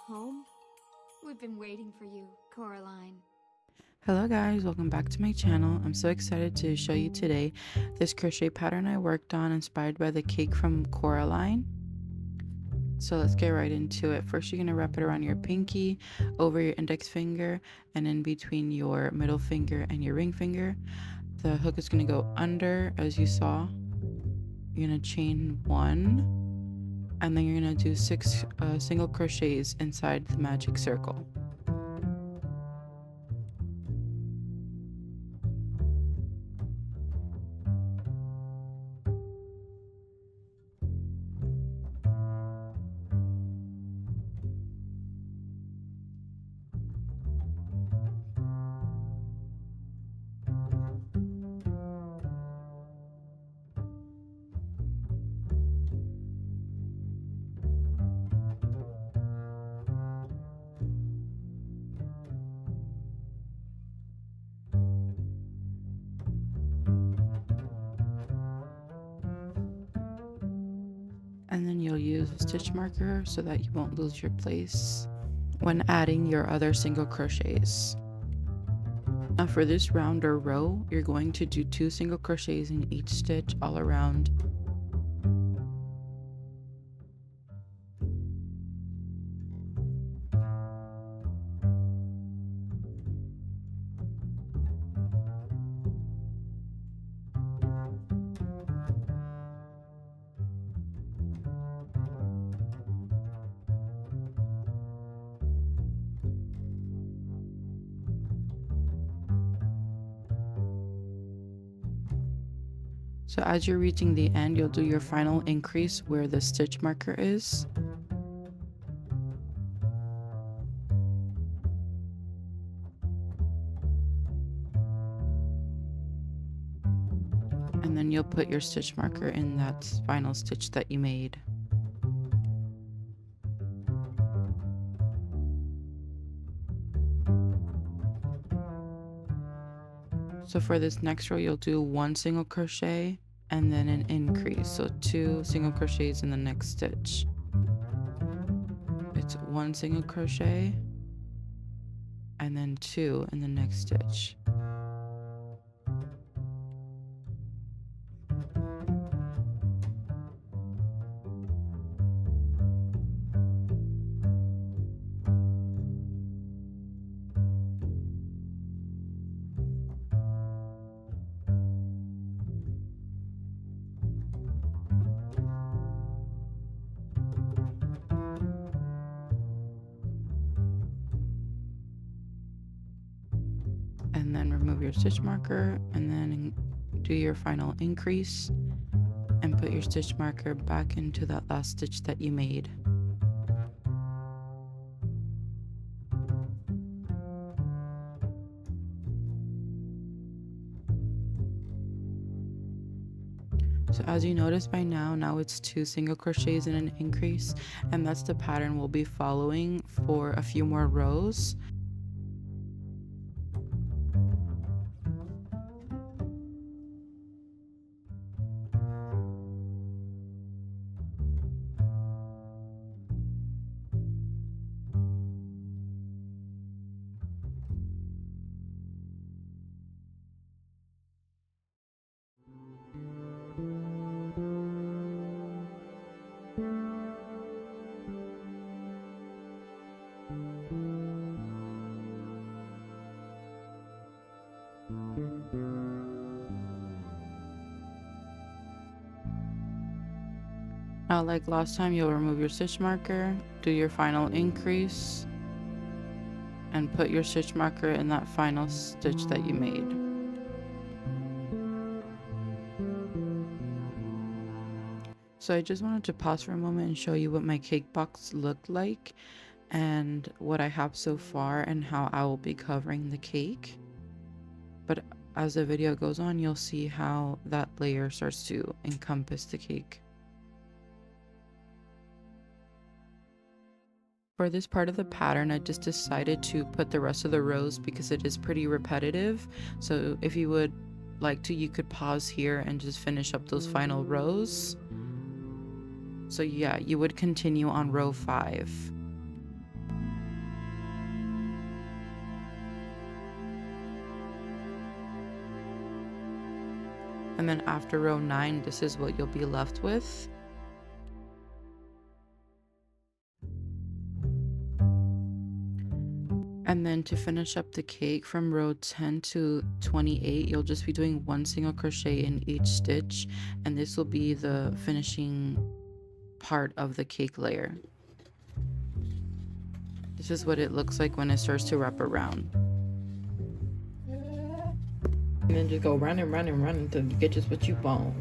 home? We've been waiting for you, Coraline. Hello guys, welcome back to my channel. I'm so excited to show you today this crochet pattern I worked on inspired by the cake from Coraline. So let's get right into it. First, you're going to wrap it around your pinky, over your index finger, and in between your middle finger and your ring finger. The hook is going to go under, as you saw. You're going to chain 1, and then you're going to do 6 single crochets inside the magic circle. And then you'll use a stitch marker so that you won't lose your place when adding your other single crochets. Now for this round or row, you're going to do 2 single crochets in each stitch all around. So as you're reaching the end, you'll do your final increase where the stitch marker is. And then you'll put your stitch marker in that final stitch that you made. So for this next row, you'll do 1 single crochet and then an increase. So 2 single crochets in the next stitch. It's 1 single crochet and then 2 in the next stitch. And then remove your stitch marker and then do your final increase and put your stitch marker back into that last stitch that you made. So as you notice by now it's 2 single crochets and an increase, and that's the pattern we'll be following for a few more rows. Now, like last time, you'll remove your stitch marker, do your final increase, and put your stitch marker in that final stitch that you made. So I just wanted to pause for a moment and show you what my cake box looked like and what I have so far and how I will be covering the cake. But as the video goes on, you'll see how that layer starts to encompass the cake. For this part of the pattern, I just decided to put the rest of the rows because it is pretty repetitive. So if you would like to, you could pause here and just finish up those final rows. So yeah, you would continue on row 5. And then after row 9, this is what you'll be left with. And then to finish up the cake from row 10 to 28, you'll just be doing 1 single crochet in each stitch, and this will be the finishing part of the cake layer. This is what it looks like when it starts to wrap around. And then just go run and run and run until you get just what you want.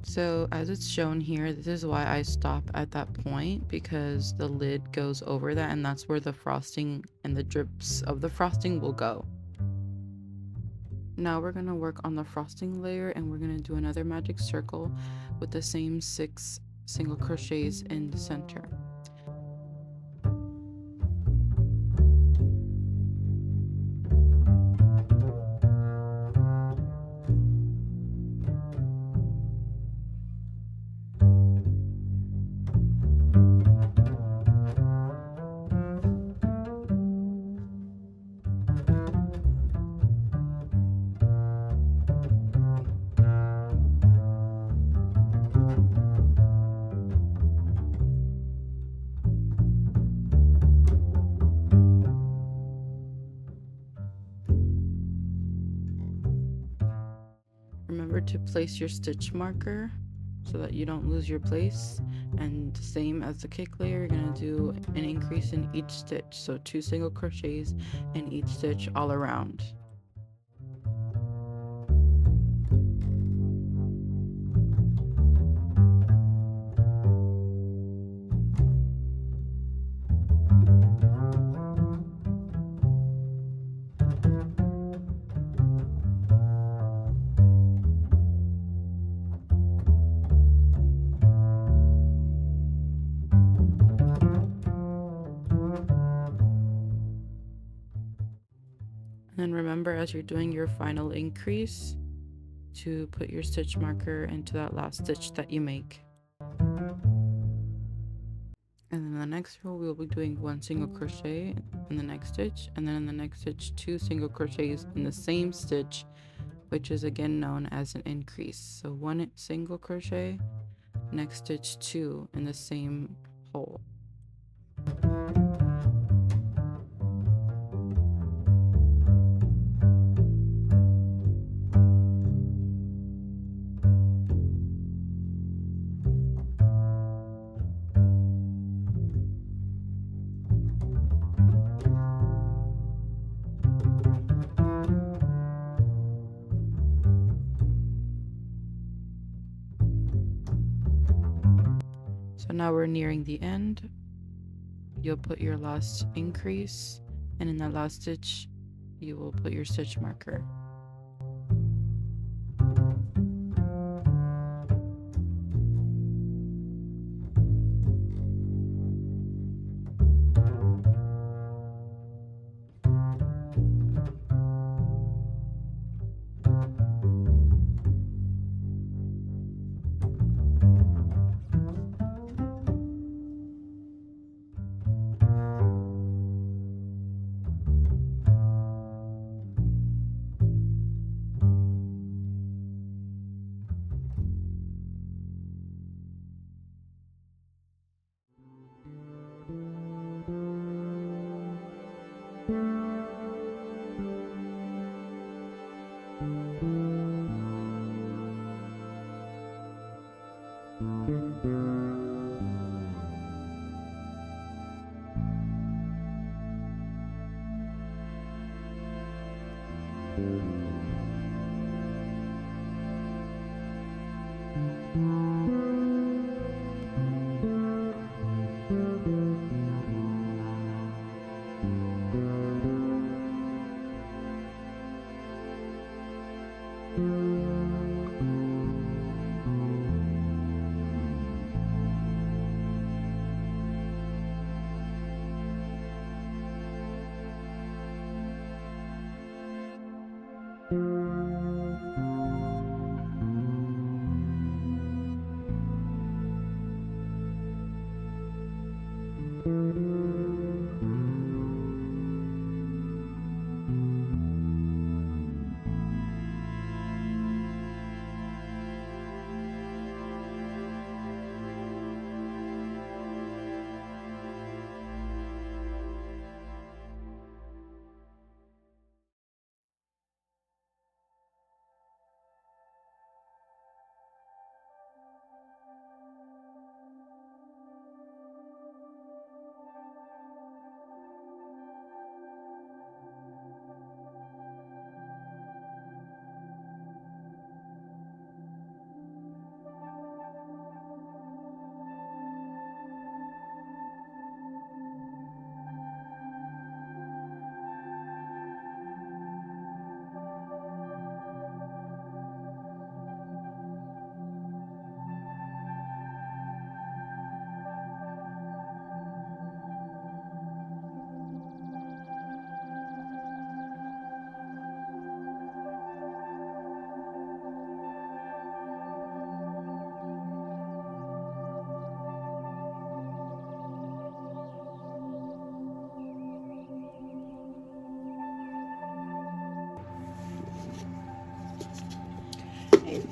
So as it's shown here, this is why I stop at that point, because the lid goes over that, and that's where the frosting and the drips of the frosting will go. Now we're going to work on the frosting layer, and we're going to do another magic circle with the same 6 single crochets in the center. Remember to place your stitch marker so that you don't lose your place, and same as the cake layer, you're going to do an increase in each stitch, so 2 single crochets in each stitch all around. And then remember, as you're doing your final increase, to put your stitch marker into that last stitch that you make. And then in the next row, we'll be doing 1 single crochet in the next stitch, and then in the next stitch 2 single crochets in the same stitch, which is again known as an increase. So 1 single crochet, next stitch 2 in the same hole. So now we're nearing the end. You'll put your last increase, and in that last stitch you will put your stitch marker.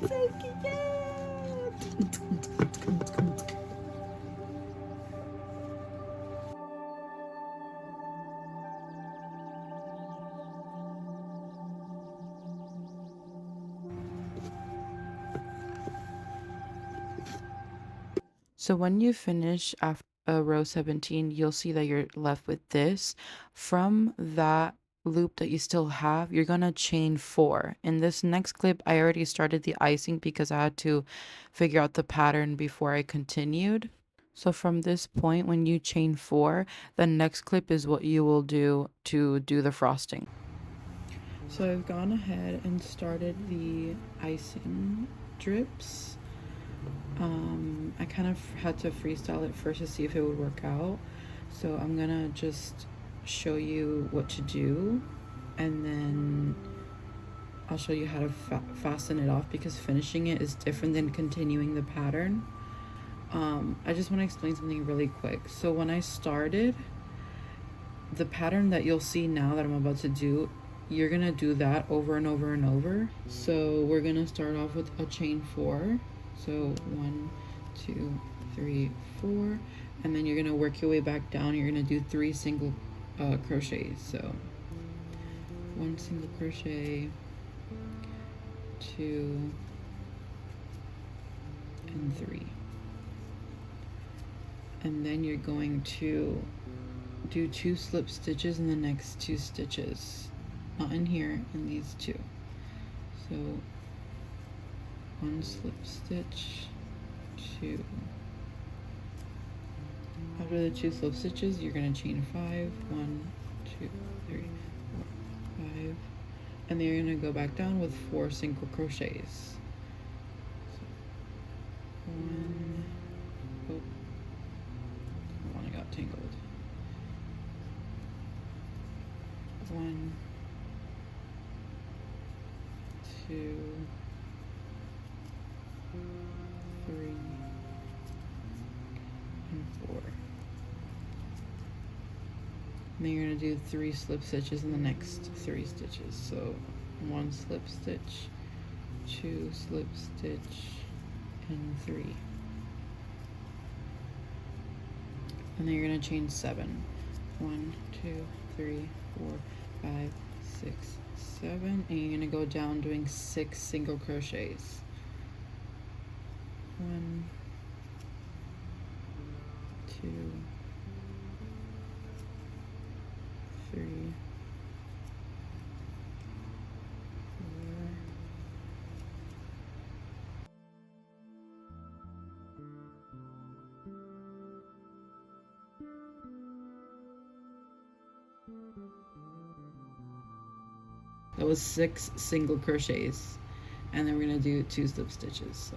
So cute. So when you finish after row 17, you'll see that you're left with this. From that loop that you still have, you're gonna chain 4. In this next clip, I already started the icing because I had to figure out the pattern before I continued. So from this point, when you chain 4, the next clip is what you will do to do the frosting. So I've gone ahead and started the icing drips. I kind of had to freestyle it first to see if it would work out. So I'm gonna just show you what to do, and then I'll show you how to fasten it off, because finishing it is different than continuing the pattern. I just want to explain something really quick. So when I started, the pattern that you'll see now that I'm about to do, you're gonna do that over and over and over. So we're gonna start off with a chain 4. So 1, 2, 3, 4, and then you're gonna work your way back down. You're gonna do 3 single crochets. So 1 single crochet, 2, and 3, and then you're going to do 2 slip stitches in the next 2 stitches, not in here, in these 2. So 1 slip stitch, 2. After the 2 slip stitches, you're going to chain 5, 1, 2, 3, 4, 5, and then you're going to go back down with 4 single crochets. So 1, oh, I got tangled. 1, 2, 3, and 4. And then you're going to do 3 slip stitches in the next 3 stitches. So 1 slip stitch, 2 slip stitch, and 3. And then you're going to chain 7. 1, 2, 3, 4, 5, 6, 7. And you're going to go down doing 6 single crochets. 1, 2, 3, 4, that was 6 single crochets, and then we're going to do 2 slip stitches. So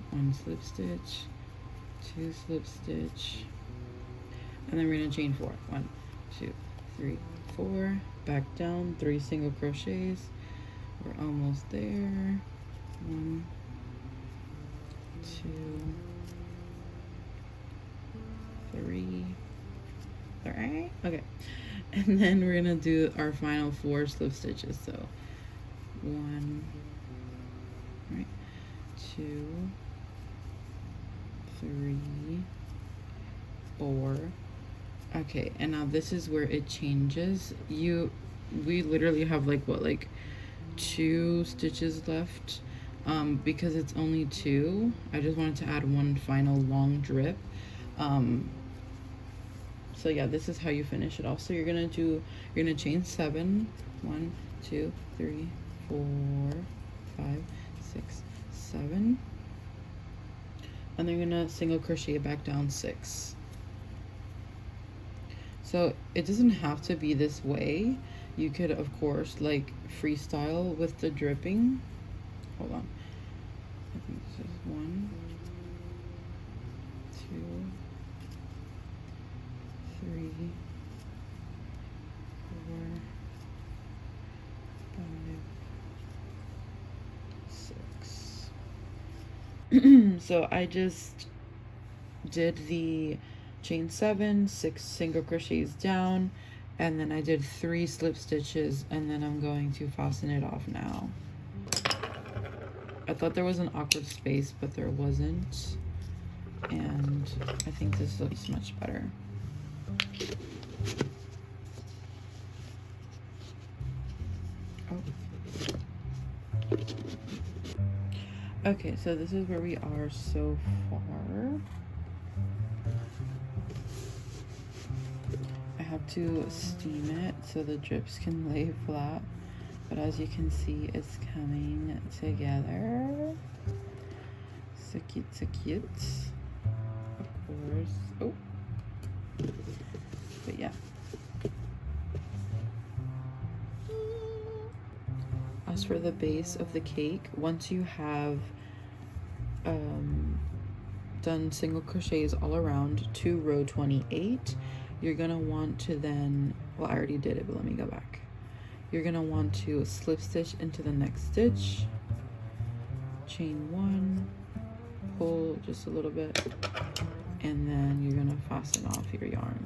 1 slip stitch, 2 slip stitch, and then we're going to chain 4. 1, 2, 3, 4, back down, 3 single crochets. We're almost there. 1, 2, 3. All right, okay. And then we're gonna do our final 4 slip stitches. So 1, right, 2, 3, 4. Okay, and now this is where it changes. We literally have like 2 stitches left, because it's only 2. I just wanted to add 1 final long drip. So yeah, this is how you finish it off. So you're gonna chain 7. 1, 2, 3, 4, 5, 6, 7, and then you're gonna single crochet back down 6. So it doesn't have to be this way. You could, of course, like freestyle with the dripping. Hold on. I think this is 1, 2, 3, 4, 5, 6. So I just did the chain 7, 6 single crochets down, and then I did 3 slip stitches, and then I'm going to fasten it off now. I thought there was an awkward space, but there wasn't. And I think this looks much better. Oh. Okay, so this is where we are so far. I have to steam it so the drips can lay flat, but as you can see, it's coming together. So cute, so cute. Of course. Oh. But yeah. As for the base of the cake, once you have done single crochets all around to row 28, you're gonna want to then, well, I already did it, but let me go back. You're gonna want to slip stitch into the next stitch, chain 1, pull just a little bit, and then you're gonna fasten off your yarn.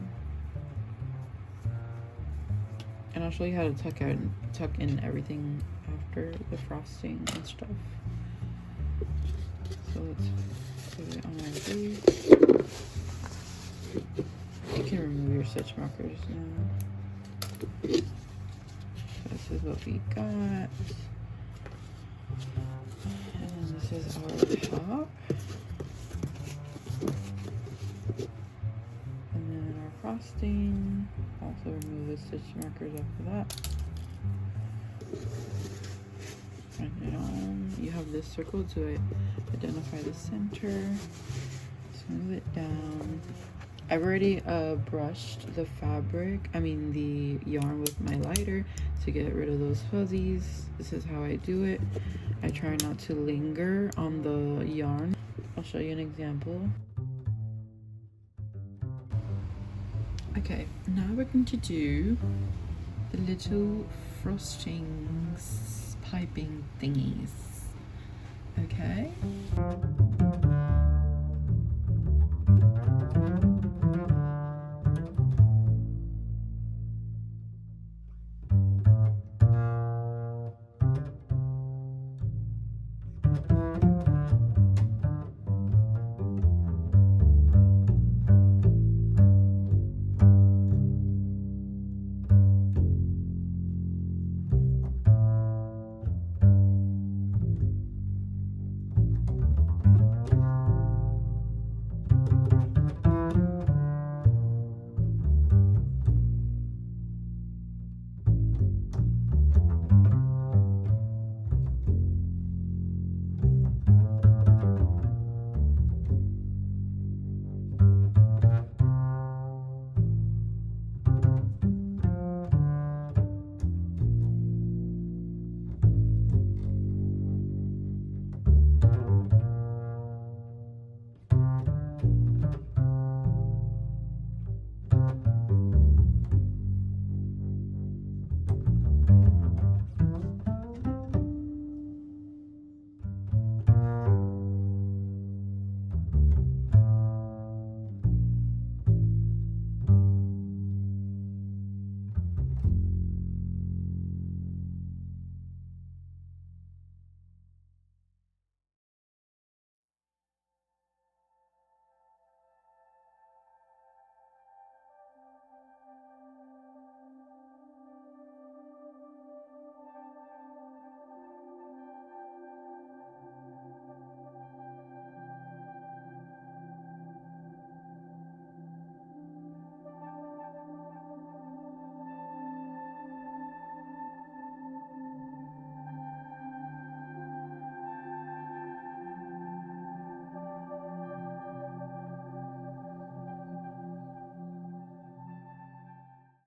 And I'll show you how to tuck in everything after the frosting and stuff. So let's put it on our base. You can remove your stitch markers now. This is what we got. And this is our top. And then our frosting. Also remove the stitch markers after that. And then you have this circle to identify the center. Smooth it down. I've already brushed the the yarn with my lighter to get rid of those fuzzies. This is how I do it. I try not to linger on the yarn. I'll show you an example. Okay, now we're going to do the little frostings, piping thingies. Okay.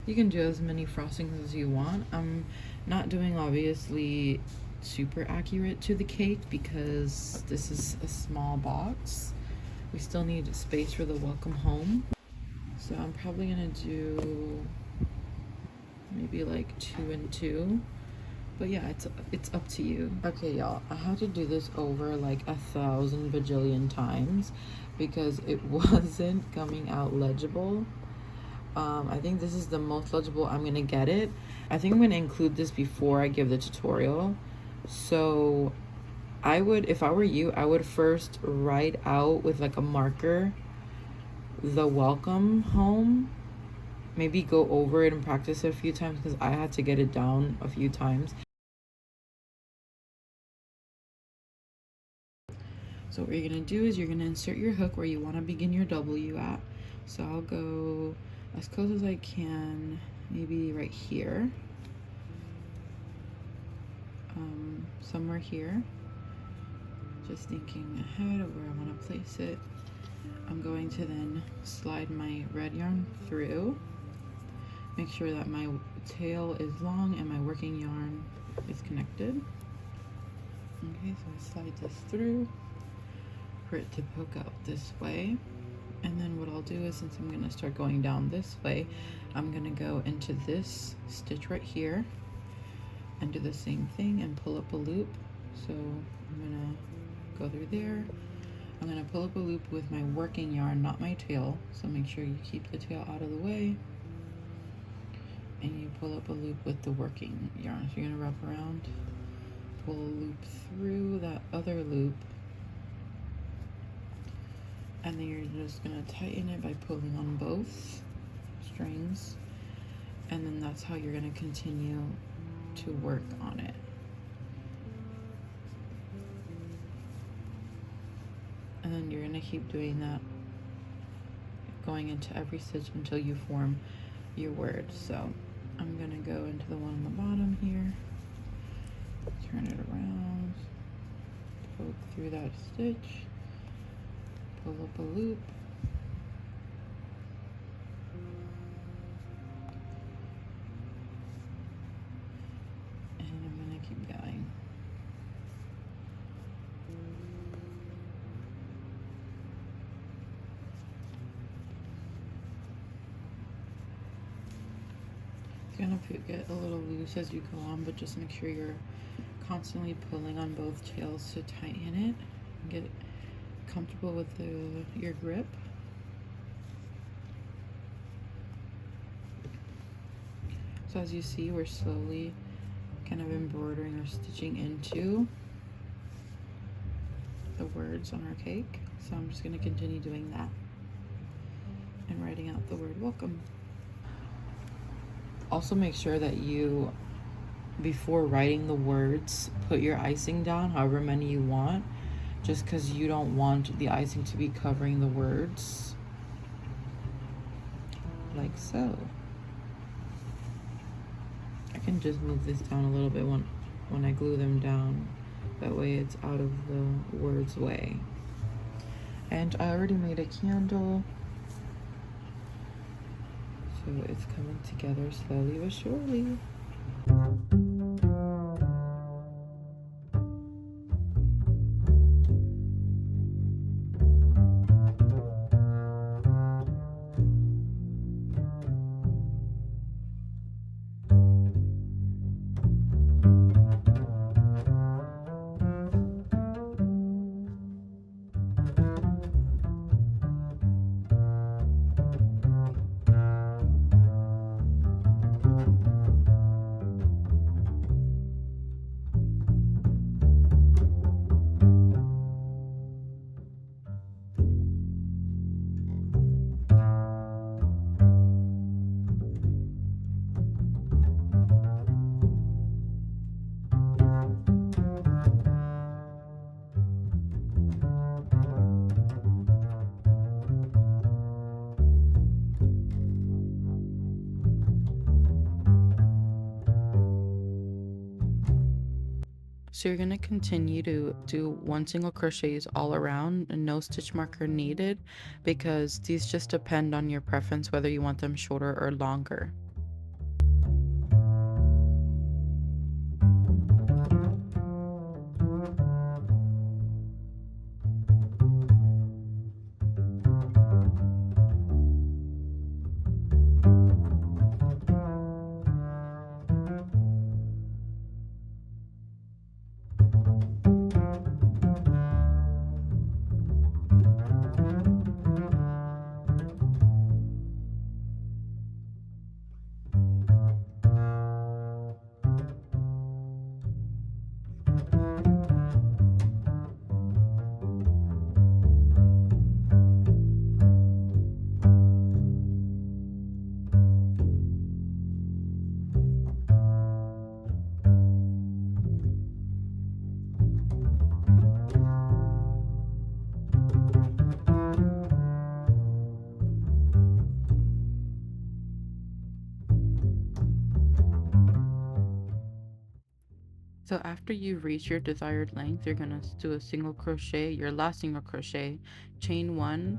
You can do as many frostings as you want. I'm not doing obviously super accurate to the cake because this is a small box. We still need space for the welcome home. So I'm probably gonna do maybe like 2 and 2. But yeah, it's up to you. Okay, y'all, I had to do this over like 1,000 bajillion times because it wasn't coming out legible. I think this is the most legible I'm gonna get it. I think I'm gonna include this before I give the tutorial. So I would, if I were you, I would first write out with like a marker the welcome home. Maybe go over it and practice it a few times, because I had to get it down a few times. So what you're going to do is you're going to insert your hook where you want to begin your W at. So I'll go as close as I can, maybe right here, somewhere here. Just thinking ahead of where I want to place it. I'm going to then slide my red yarn through. Make sure that my tail is long and my working yarn is connected. Okay, so I slide this through for it to poke out this way. And then what I'll do is, since I'm going to start going down this way, I'm going to go into this stitch right here and do the same thing and pull up a loop. So I'm going to go through there. I'm going to pull up a loop with my working yarn, not my tail. So make sure you keep the tail out of the way. And you pull up a loop with the working yarn. So you're going to wrap around, pull a loop through that other loop, and then you're just going to tighten it by pulling on both strings, and then that's how you're going to continue to work on it. And then you're going to keep doing that, going into every stitch until you form your word. So I'm going to go into the one on the bottom here, turn it around, poke through that stitch, pull up a loop, and I'm going to keep going. It's going to get a little loose as you go on, but just make sure you're constantly pulling on both tails to tighten it and get comfortable with your grip. So as you see, we're slowly kind of embroidering or stitching into the words on our cake. So I'm just going to continue doing that and writing out the word welcome. Also make sure that you, before writing the words, put your icing down, however many you want, just because you don't want the icing to be covering the words, like so. I can just move this down a little bit when I glue them down, that way it's out of the words way. And I already made a candle, so it's coming together slowly but surely. So you're going to continue to do 1 single crochets all around and no stitch marker needed, because these just depend on your preference whether you want them shorter or longer. So after you reach your desired length, you're going to do a single crochet, your last single crochet, chain one,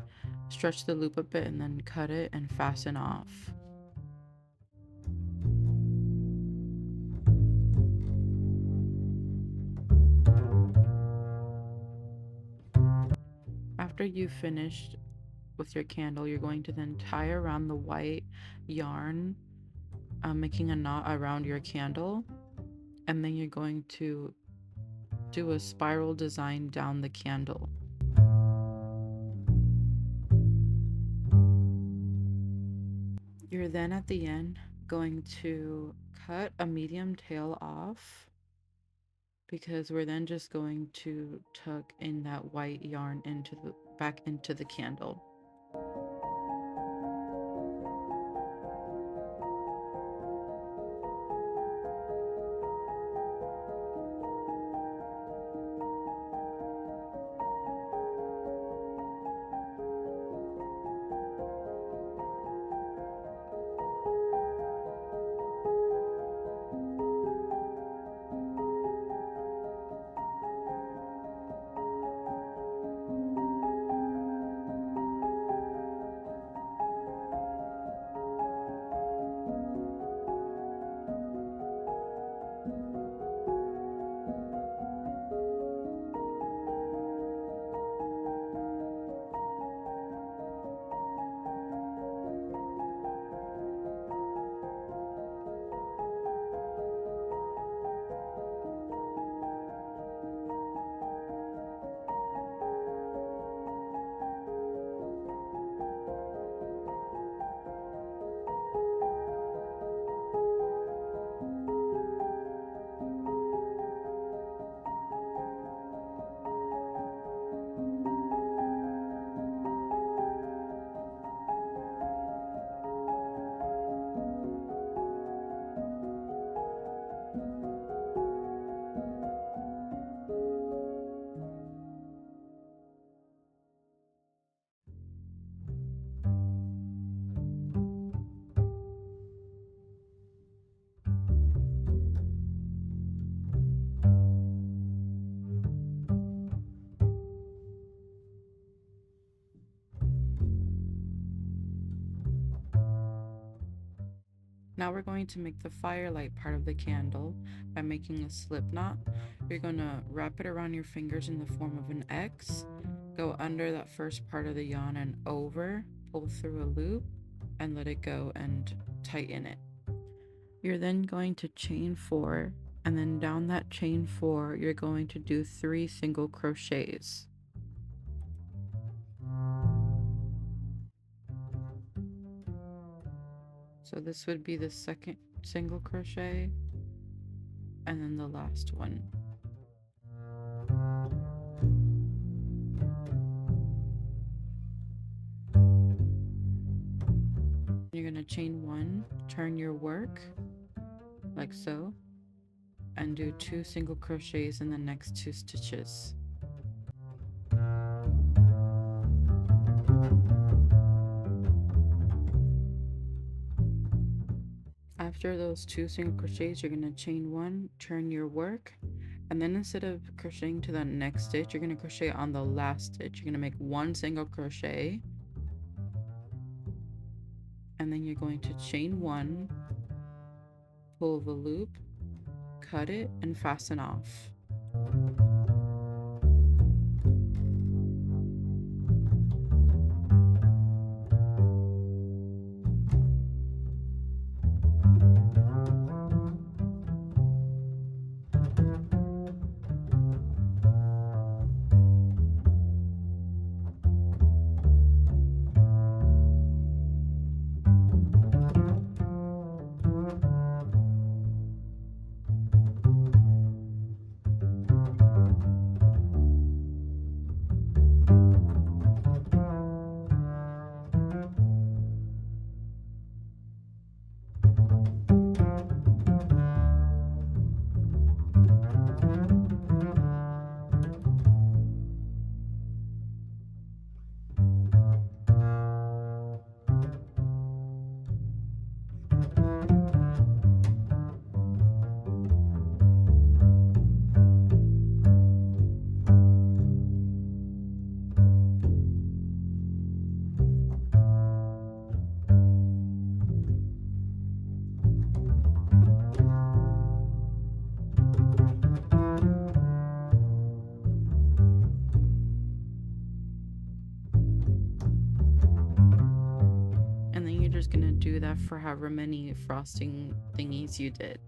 stretch the loop a bit, and then cut it and fasten off. After you've finished with your candle, you're going to then tie around the white yarn, making a knot around your candle, and then you're going to do a spiral design down the candle. You're then at the end going to cut a medium tail off, because we're then just going to tuck in that white yarn into the back into the candle. Now we're going to make the firelight part of the candle by making a slip knot. You're going to wrap it around your fingers in the form of an X, go under that first part of the yarn and over, pull through a loop, and let it go and tighten it. You're then going to chain 4, and then down that chain 4, you're going to do 3 single crochets. So this would be the second single crochet, and then the last one. You're going to chain 1, turn your work like so, and do 2 single crochets in the next 2 stitches. After those 2 single crochets, you're going to chain 1, turn your work, and then instead of crocheting to the next stitch, you're going to crochet on the last stitch. You're going to make 1 single crochet, and then you're going to chain 1, pull the loop, cut it, and fasten off. just gonna do that for however many frosting thingies you did.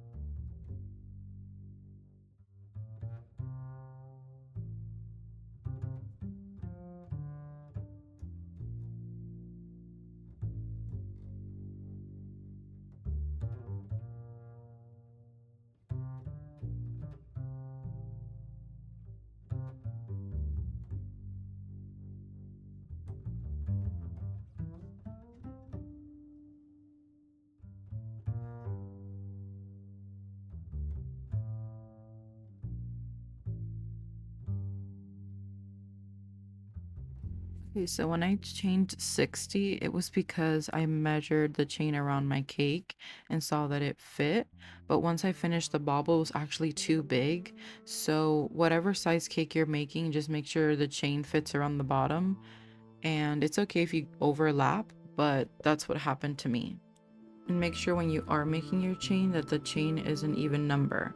Okay, so when I chained 60, it was because I measured the chain around my cake and saw that it fit. But once I finished, the bobble was actually too big. So whatever size cake you're making, just make sure the chain fits around the bottom. And it's okay if you overlap, but that's what happened to me. And make sure when you are making your chain that the chain is an even number.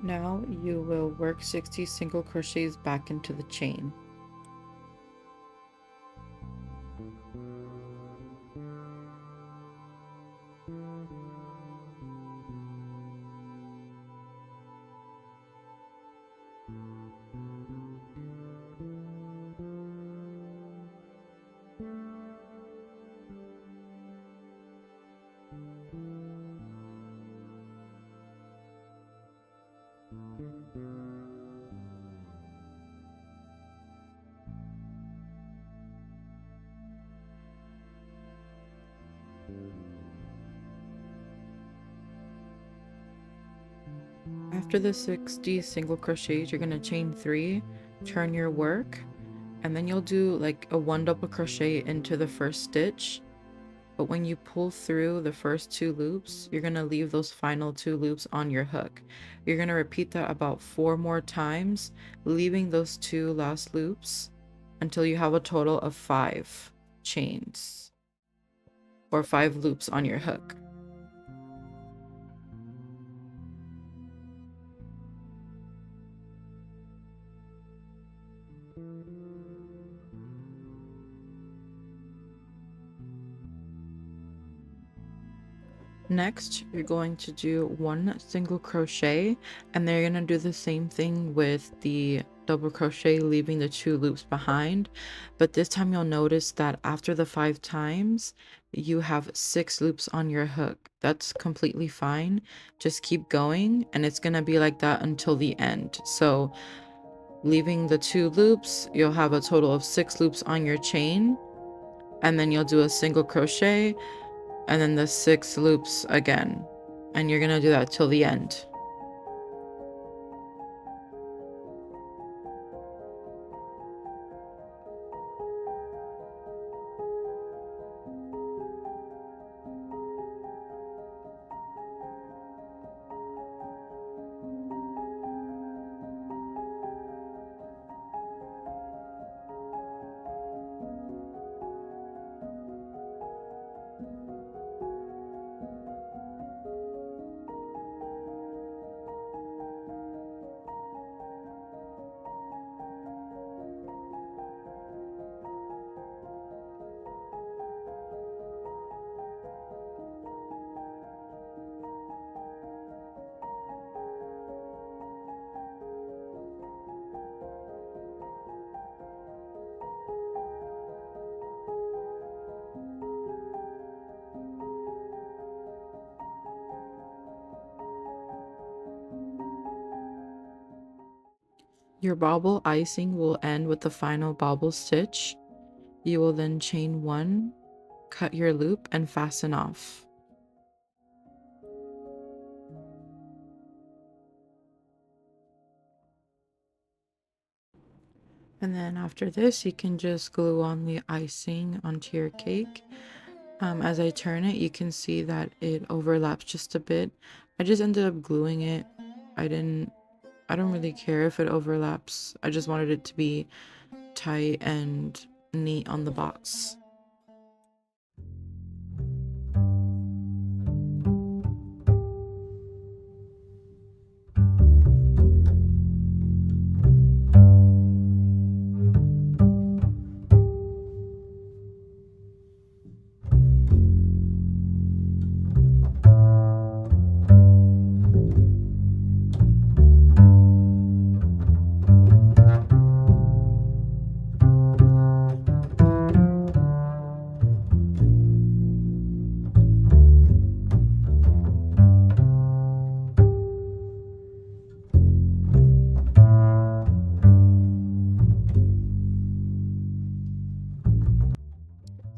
Now you will work 60 single crochets back into the chain. After the 60 single crochets, you're going to chain 3, turn your work, and then you'll do like a 1 double crochet into the first stitch. But when you pull through the first 2 loops, you're going to leave those final 2 loops on your hook. You're going to repeat that about 4 more times, leaving those 2 last loops until you have a total of 5 chains or 5 loops on your hook. Next, you're going to do 1 single crochet, and then you're going to do the same thing with the double crochet, leaving the 2 loops behind. But this time you'll notice that after the 5 times, you have 6 loops on your hook. That's completely fine. Just keep going, and it's going to be like that until the end. So leaving the 2 loops, you'll have a total of 6 loops on your chain, and then you'll do a single crochet, and then the 6 loops again, and you're gonna do that till the end. Your bobble icing will end with the final bobble stitch. You will then chain 1, cut your loop, and fasten off. And then after this, you can just glue on the icing onto your cake. As I turn it, you can see that it overlaps just a bit. I just ended up gluing it. I don't really care if it overlaps. I just wanted it to be tight and neat on the box.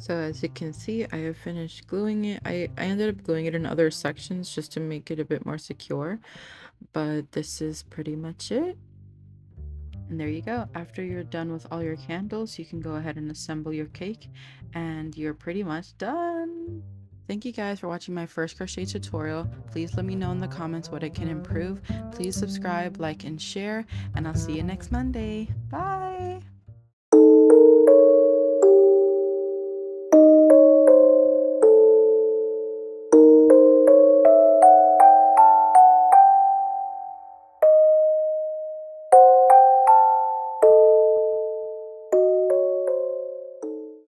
So as you can see, I have finished gluing it. I ended up gluing it in other sections just to make it a bit more secure, but this is pretty much it. And there you go. After you're done with all your candles, you can go ahead and assemble your cake and you're pretty much done. Thank you guys for watching my first crochet tutorial. Please let me know in the comments what I can improve. Please subscribe, like, and share, and I'll see you next Monday. Bye!